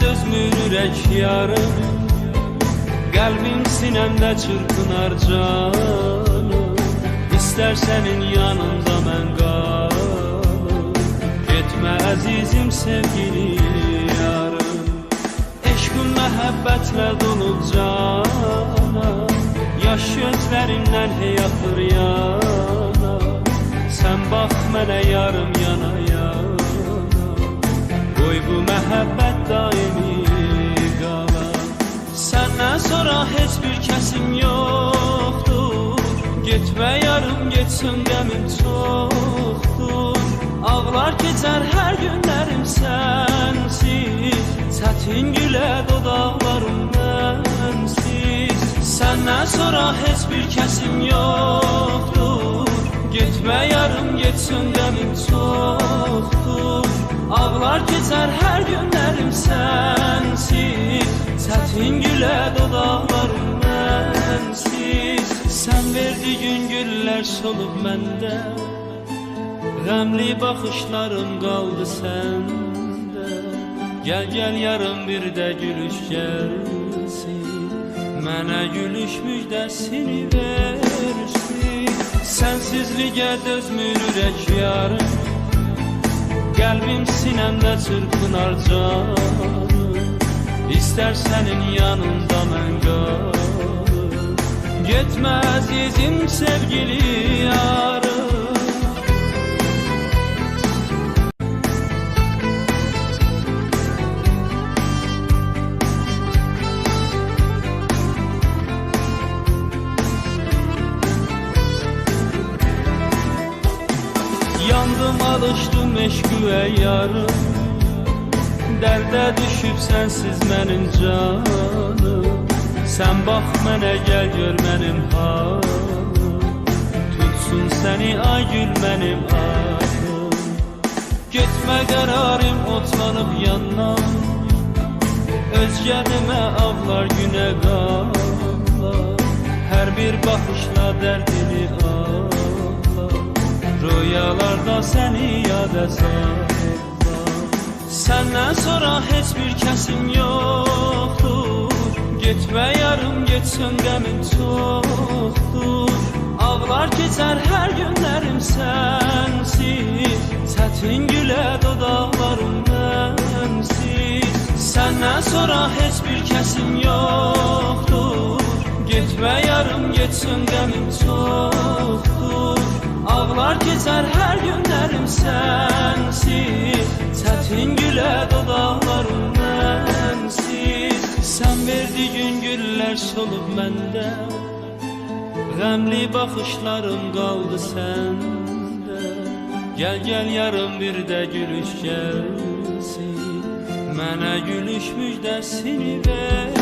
dözmür ürək yarım, qəlbim sinəmdə çırpınar canım. İstər sənin yanında mən qalım, getmə əzizim sevgili yarım. Eşqin məhəbbətlə dolub canım, yaş gözlərindən hey axır yana. Sən bax mənə yarım yana yana, qoy bu məhəbbət daimi qala. Səndən sonra heç bir kəsim yoxdur, getmə yarım getsin qəmim çoxdur. Ağlar keçər hər günlərim sənsiz, çətin gülə dodaqlarım mənsiz. Səndən sonra heç bir kəsim yoxdur, getmə yarım getsin qəmim çoxdur. Ağlar keçər hər günlərim sənsiz, çətin gülə dodaqlarım mənsiz. Sən verdiyin güllər solub məndə, qəmli baxışlarım qaldı səndə. Gəl gəl yarım bir də gülüş gəlsin, mənə gülüş müjdəsini versin. Sənsizliyə dözmür ürək yarım, qəlbim sinəmdə çırpınar canım. İstər sənin yanında mən qalım, getmə əzizim sevgili yarım. Yandım alışdım eşqüyə yarım, dərdə düşüb sənsiz mənim canım. Sən bax mənə gəl gör mənim halım, tutsun səni ay gül mənim adım. Getmə qərarım otlanıb yandan, özgə demə ağlar günə qallar. Hər bir baxışla dərdini ağlar, rüyalarda səni yada sallar. Səndən sonra heç bir kəsim yoxdur, getmə yarım getsin qəmim çoxdur. Ağlar keçər hər günlərim sənsiz, çətin gülə dodaqlarım mənsiz. Səndən sonra heç bir kəsim yoxdur, getmə yarım getsin qəmim çoxdur. Ağlar keçər hər günlərim sənsiz, çətin gülə dodaqlarım mənsiz. Sən verdiyin güllər solub məndə, qəmli baxışlarım qaldı səndə. Gəl gəl yarım bir də gülüş gəlsin, mənə gülüş müjdəsini ver.